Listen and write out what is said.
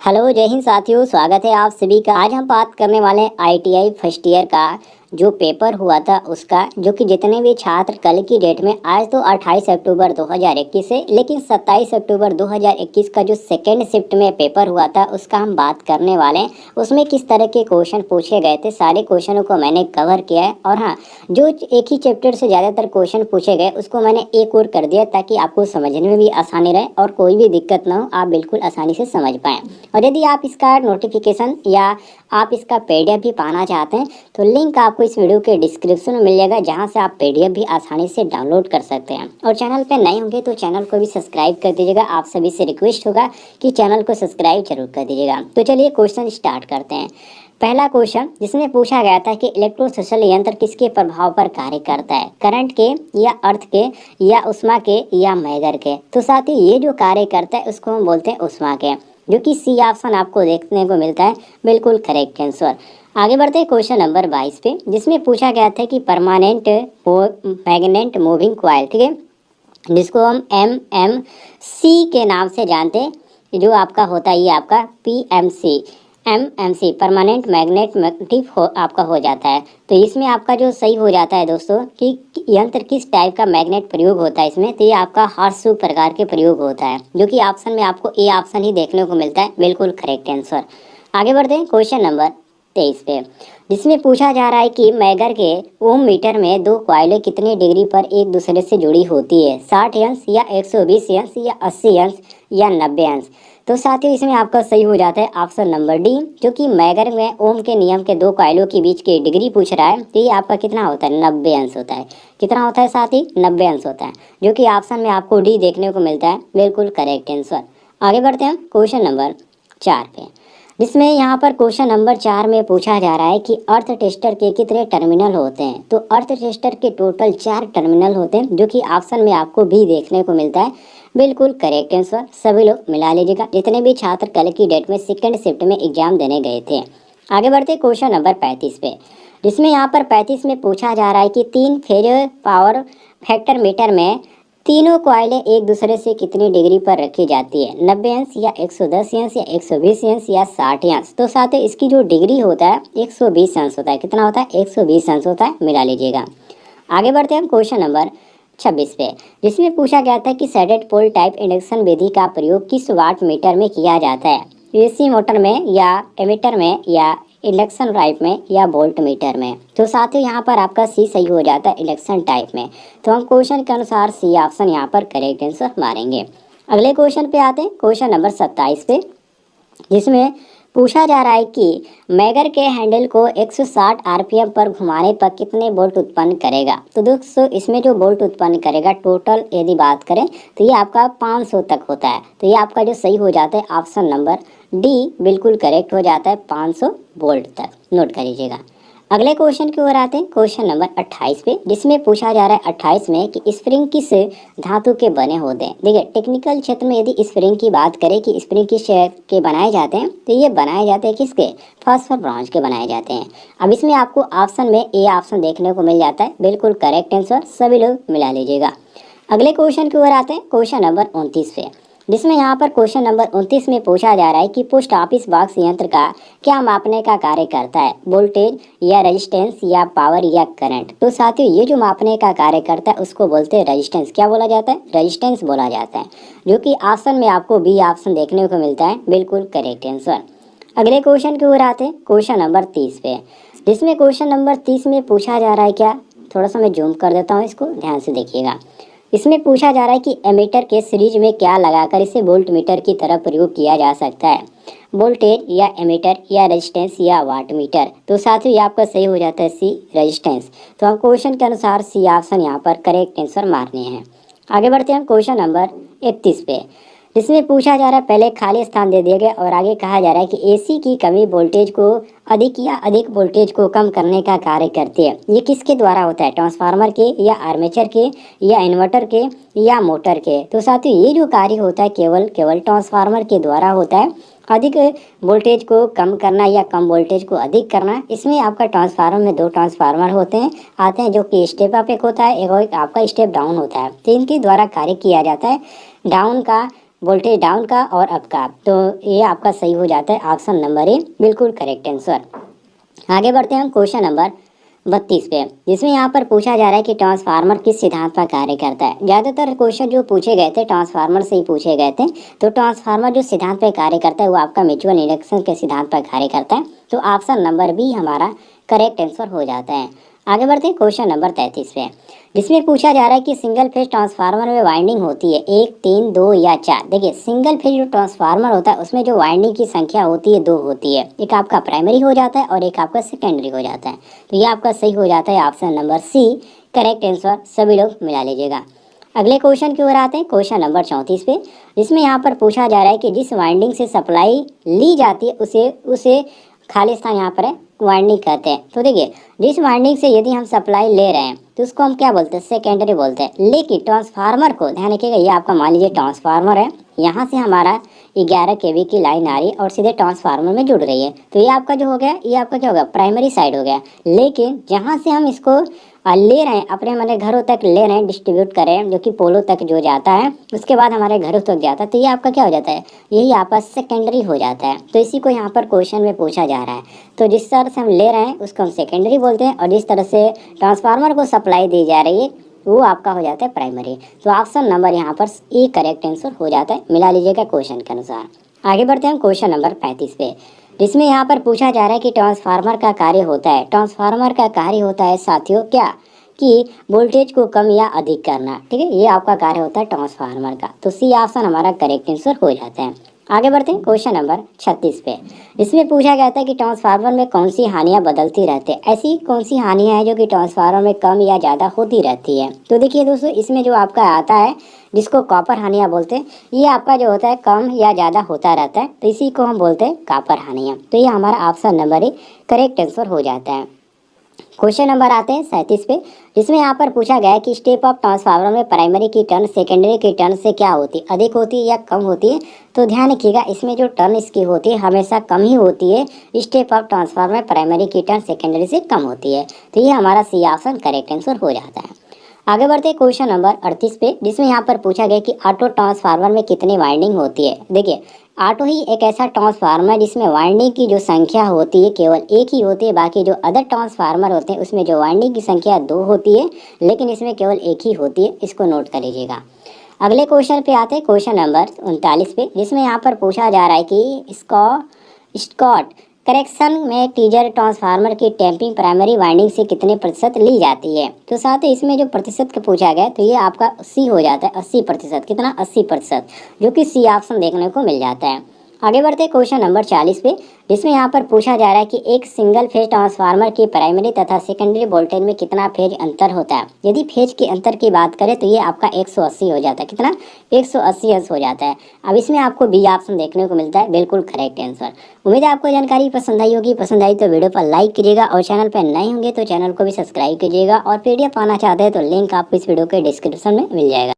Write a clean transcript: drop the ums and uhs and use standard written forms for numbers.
Hello जय हिंद साथियों, स्वागत है आप सभी का। आज हम बात करने वाले हैं आईटीआई फर्स्ट ईयर का जो पेपर हुआ था उसका, जो कि जितने भी छात्र कल की डेट में, आज तो 28 अक्टूबर 2021 है, लेकिन 27 अक्टूबर 2021 का जो सेकेंड शिफ्ट में पेपर हुआ था उसका हम बात करने वाले हैं। उसमें किस तरह के क्वेश्चन पूछे गए थे, सारे क्वेश्चनों को मैंने कवर किया है। और हाँ, जो एक ही चैप्टर से ज़्यादातर क्वेश्चन पूछे गए उसको मैंने एक और कर दिया ताकि आपको समझने में भी आसानी रहे और कोई भी दिक्कत ना हो, आप बिल्कुल आसानी से समझ पाएँ। और यदि आप इसका नोटिफिकेशन या आप इसका पीडीएफ भी पाना चाहते हैं तो लिंक आपको इस वीडियो के डिस्क्रिप्शन में मिल जाएगा, जहां से आप पीडीएफ भी आसानी से डाउनलोड कर सकते हैं। और चैनल पे नए होंगे तो चैनल को भी सब्सक्राइब कर दीजिएगा। आप सभी से रिक्वेस्ट होगा कि चैनल को सब्सक्राइब जरूर कर दीजिएगा। तो चलिए क्वेश्चन स्टार्ट करते हैं। पहला क्वेश्चन जिसमें पूछा गया था कि इलेक्ट्रोस्टैटिक यंत्र किसके प्रभाव पर कार्य करता है, करंट के या अर्थ के या उष्मा के या मैगर के। तो साथ ही ये जो कार्य करता है उसको हम बोलते हैं उष्मा के, जो कि सी ऑप्शन आपको देखने को मिलता है, बिल्कुल करेक्ट आंसर। आगे बढ़ते हैं क्वेश्चन नंबर 22 पे, जिसमें पूछा गया था कि परमानेंट मैग्नेट मूविंग कॉइल, ठीक है, जिसको हम MMC के नाम से जानते हैं, जो आपका होता है ये आपका MMC परमानेंट मैग्नेटिक आपका हो जाता है। तो इसमें आपका जो सही हो जाता है दोस्तों कि यंत्र किस टाइप का मैग्नेट प्रयोग होता है इसमें, तो ये आपका हॉर्सशू प्रकार के प्रयोग होता है, जो कि ऑप्शन में आपको ए ऑप्शन ही देखने को मिलता है, बिल्कुल करेक्ट आंसर। आगे बढ़ते हैं क्वेश्चन नंबर 23 पे, जिसमें पूछा जा रहा है कि मैगर के ओम मीटर में दो कॉइलें कितने डिग्री पर एक दूसरे से जुड़ी होती है, 60 अंश या 120 अंश या 80 अंश या 90 अंश। तो साथियों इसमें आपका सही हो जाता है ऑप्शन नंबर डी, जो कि मैगर में ओम के नियम के दो कॉइलों के बीच की डिग्री पूछ रहा है। तो ये आपका कितना होता है, 90 अंश होता है। कितना होता है साथी, 90 अंश होता है, जो कि ऑप्शन में आपको डी देखने को मिलता है, बिल्कुल करेक्ट आंसर। आगे बढ़ते हैं क्वेश्चन नंबर 4 पे, जिसमें यहाँ पर क्वेश्चन नंबर 4 में पूछा जा रहा है कि अर्थ टेस्टर के कितने टर्मिनल होते हैं। तो अर्थ टेस्टर के टोटल 4 टर्मिनल होते हैं, जो कि ऑप्शन में आपको भी देखने को मिलता है, बिल्कुल करेक्ट आंसर। सभी लोग मिला लीजिएगा जितने भी छात्र कल की डेट में सेकेंड शिफ्ट में एग्जाम देने गए थे। आगे बढ़ते क्वेश्चन नंबर 35 पे, जिसमें यहाँ पर 35 में पूछा जा रहा है कि 3 फेज पावर फैक्टर मीटर में तीनों कॉइलें एक दूसरे से कितनी डिग्री पर रखी जाती है, 90 अंश या 110 अंश या 120 अंश या 60 अंश। तो साथ ही इसकी जो डिग्री होता है 120 अंश होता है। कितना होता है, 120 अंश होता है, मिला लीजिएगा। आगे बढ़ते हैं क्वेश्चन नंबर 26 पे, जिसमें पूछा गया था कि सैडेड पोल टाइप इंडक्शन विधि का प्रयोग किस वाट मीटर में किया जाता है, एसी मोटर में या एमीटर में या इंडक्शन टाइप में या वोल्ट मीटर में। तो साथ ही यहाँ पर आपका सी सही हो जाता है इंडक्शन टाइप में। तो हम क्वेश्चन के अनुसार सी ऑप्शन यहाँ पर करेक्ट आंसर मारेंगे। अगले क्वेश्चन पे आते हैं, क्वेश्चन नंबर 27 पे, जिसमें पूछा जा रहा है कि मैगर के हैंडल को 160 आरपीएम पर घुमाने पर कितने वोल्ट उत्पन्न करेगा। तो दोस्तों इसमें जो वोल्ट उत्पन्न करेगा टोटल यदि बात करें तो ये आपका 500 तक होता है। तो ये आपका जो सही हो जाता है ऑप्शन नंबर डी, बिल्कुल करेक्ट हो जाता है, 500 वोल्ट तक, नोट कर लीजिएगा। अगले क्वेश्चन की ओर आते हैं, क्वेश्चन नंबर 28 पे, जिसमें पूछा जा रहा है 28 में कि स्प्रिंग किस धातु के बने होते हैं। देखिए टेक्निकल क्षेत्र में यदि स्प्रिंग की बात करें कि स्प्रिंग किस के बनाए जाते हैं, तो ये बनाए जाते हैं किसके, फॉस्फर ब्रॉन्ज के बनाए जाते हैं। अब इसमें आपको ऑप्शन में ए ऑप्शन देखने को मिल जाता है, बिल्कुल करेक्ट आंसर, सभी लोग मिला लीजिएगा। अगले क्वेश्चन की ओर आते हैं, क्वेश्चन नंबर 29 पे, जिसमें यहाँ पर क्वेश्चन नंबर 29 में पूछा जा रहा है कि पोस्ट ऑफिस बॉक्स यंत्र का क्या मापने का कार्य करता है, वोल्टेज या रेजिस्टेंस या पावर या करंट। तो साथियों ये जो मापने का कार्य करता है उसको बोलते हैं रेजिस्टेंस। क्या बोला जाता है, रेजिस्टेंस बोला जाता है, जो कि ऑप्शन में आपको बी ऑप्शन देखने को मिलता है, बिल्कुल करेक्ट आंसर। अगले क्वेश्चन की ओर आते हैं, क्वेश्चन नंबर 30 पे, जिसमें क्वेश्चन नंबर 30 में पूछा जा रहा है, क्या, थोड़ा सा मैं जूम कर देता हूँ, इसको ध्यान से देखिएगा। इसमें पूछा जा रहा है कि एमीटर के सीरीज में क्या लगाकर इसे वोल्ट मीटर की तरह प्रयोग किया जा सकता है, वोल्टेज या एमीटर या रेजिस्टेंस या वाट मीटर। तो साथ ही आपका सही हो जाता है सी, रेजिस्टेंस। तो हम क्वेश्चन के अनुसार सी ऑप्शन यहाँ पर करेक्ट आंसर मारने हैं। आगे बढ़ते हैं क्वेश्चन नंबर 31 पे, जिसमें पूछा जा रहा है, पहले खाली स्थान दे दिया गया और आगे कहा जा रहा है कि एसी की कमी वोल्टेज को अधिक या अधिक वोल्टेज को कम करने का कार्य करती है। ये किसके द्वारा होता है, ट्रांसफार्मर के या आर्मेचर के या इन्वर्टर के या मोटर के। तो साथियों ये जो कार्य होता है केवल ट्रांसफार्मर के द्वारा होता है, अधिक वोल्टेज को कम करना या कम वोल्टेज को अधिक करना। इसमें आपका ट्रांसफार्मर में 2 ट्रांसफार्मर होते हैं, जो कि स्टेप अप एक होता है, एक आपका स्टेप डाउन होता है। तो इनके द्वारा कार्य किया जाता है। डाउन का वोल्टेज डाउन का और अप का। तो ये आपका सही हो जाता है ऑप्शन नंबर ए, बिल्कुल करेक्ट आंसर। आगे बढ़ते हैं हम क्वेश्चन नंबर 32 पे, जिसमें यहाँ पर पूछा जा रहा है कि ट्रांसफार्मर किस सिद्धांत पर कार्य करता है। ज़्यादातर क्वेश्चन जो पूछे गए थे ट्रांसफार्मर से ही पूछे गए थे। तो ट्रांसफार्मर जो सिद्धांत पर कार्य करता है वो आपका म्यूचुअल इंडक्शन के सिद्धांत पर कार्य करता है। तो ऑप्शन नंबर बी हमारा करेक्ट आंसर हो जाता है। आगे बढ़ते हैं क्वेश्चन नंबर 33 पे, जिसमें पूछा जा रहा है कि सिंगल फेज ट्रांसफार्मर में वाइंडिंग होती है 1, 3, 2 या 4। देखिए सिंगल फेज जो ट्रांसफार्मर होता है उसमें जो वाइंडिंग की संख्या होती है 2 होती है। एक आपका प्राइमरी हो जाता है और एक आपका सेकेंडरी हो जाता है। तो ये आपका सही हो जाता है option number C, correct answer. सभी लोग मिला लीजिएगा। अगले क्वेश्चन की ओर आते हैं, क्वेश्चन नंबर 34 पे, जिसमें यहाँ पर पूछा जा रहा है कि जिस वाइंडिंग से सप्लाई ली जाती है उसे खाली स्थान यहाँ पर है वाइंडिंग कहते हैं। तो देखिए जिस वाइंडिंग से यदि हम सप्लाई ले रहे हैं तो उसको हम क्या बोलते हैं, सेकेंडरी बोलते हैं। लेकिन ट्रांसफार्मर को ध्यान रखिएगा, ये आपका मान लीजिए ट्रांसफार्मर है, यहाँ से हमारा 11 kV की लाइन आ रही है और सीधे ट्रांसफार्मर में जुड़ रही है। तो ये आपका जो हो गया, ये आपका क्या हो गया, प्राइमरी साइड हो गया। लेकिन जहाँ से हम इसको ले रहे हैं अपने हमारे घरों तक ले रहे हैं, डिस्ट्रीब्यूट कर रहे हैं, जो कि पोलो तक जो जाता है उसके बाद हमारे घरों तक जाता है, तो ये आपका क्या हो जाता है, यही आपका सेकेंडरी हो जाता है। तो इसी को यहाँ पर क्वेश्चन में पूछा जा रहा है। तो जिस तरह से हम ले रहे हैं उसको हम सेकेंडरी बोलते हैं और जिस तरह से ट्रांसफार्मर को सप्लाई दी जा रही है वो आपका हो जाता है प्राइमरी। तो ऑप्शन नंबर यहाँ पर ए करेक्ट आंसर हो जाता है, मिला लीजिएगा क्वेश्चन के अनुसार। आगे बढ़ते हैं क्वेश्चन नंबर 35 पे, जिसमें यहाँ पर पूछा जा रहा है कि ट्रांसफार्मर का कार्य होता है, ट्रांसफार्मर का कार्य होता है साथियों क्या, कि वोल्टेज को कम या अधिक करना। ठीक है, ये आपका कार्य होता है ट्रांसफार्मर का। तो सी ऑप्शन हमारा करेक्ट आंसर हो जाता है। आगे बढ़ते हैं क्वेश्चन नंबर 36 पे, इसमें पूछा गया था कि ट्रांसफार्मर में कौन सी हानियां बदलती रहती है। ऐसी कौन सी हानियां हैं जो कि ट्रांसफार्मर में कम या ज़्यादा होती रहती है। तो देखिए दोस्तों, इसमें जो आपका आता है जिसको कॉपर हानियां बोलते हैं, ये आपका जो होता है कम या ज़्यादा होता रहता है, तो इसी को हम बोलते हैं कॉपर हानियां। तो ये हमारा option number A correct answer हो जाता है। क्वेश्चन नंबर आते हैं 37 पे, जिसमें यहाँ पर पूछा गया है कि स्टेप ऑफ ट्रांसफार्मर में प्राइमरी की टर्न सेकेंडरी की टर्न से क्या होती है, अधिक होती है या कम होती है। तो ध्यान रखिएगा, इसमें जो टर्न इसकी होती है हमेशा कम ही होती है। स्टेप ऑफ ट्रांसफार्मर में प्राइमरी की टर्न सेकेंडरी से कम होती है। तो ये हमारा सी ऑप्शन करेक्ट आंसर हो जाता है। आगे बढ़ते हैं क्वेश्चन नंबर 38 पे, जिसमें यहाँ पर पूछा गया कि ऑटो ट्रांसफार्मर में कितनी वाइंडिंग होती है। देखिए ऑटो ही एक ऐसा ट्रांसफार्मर है जिसमें वाइंडिंग की जो संख्या होती है केवल एक ही होती है। बाकी जो अदर ट्रांसफार्मर होते हैं उसमें जो वाइंडिंग की संख्या 2 होती है, लेकिन इसमें केवल एक ही होती है। इसको नोट कर लीजिएगा। अगले क्वेश्चन पे आते हैं, क्वेश्चन नंबर 39 पे, जिसमें यहाँ पर पूछा जा रहा है कि स्कॉट करेक्शन में टीजर ट्रांसफार्मर की टैंपिंग प्राइमरी वाइंडिंग से कितने प्रतिशत ली जाती है। तो साथ ही इसमें जो प्रतिशत का पूछा गया तो ये आपका 80 हो जाता है, 80%। कितना, 80%, जो कि सी ऑप्शन देखने को मिल जाता है। आगे बढ़ते क्वेश्चन नंबर 40 पे, जिसमें यहाँ पर पूछा जा रहा है कि एक सिंगल फेज ट्रांसफार्मर की प्राइमरी तथा सेकेंडरी वोल्टेज में कितना फेज अंतर होता है। यदि फेज के अंतर की बात करें तो ये आपका 180 हो जाता है। कितना, 180 अंश हो जाता है। अब इसमें आपको बी ऑप्शन देखने को मिलता है, बिल्कुल करेक्ट आंसर। उम्मीद है आपको जानकारी पसंद आई होगी। पसंद आई तो वीडियो पर लाइक कीजिएगा और चैनल पर नए होंगे तो चैनल को भी सब्सक्राइब कीजिएगा। और PDF पाना चाहते हैं तो लिंक आपको इस वीडियो के डिस्क्रिप्शन में मिल जाएगा।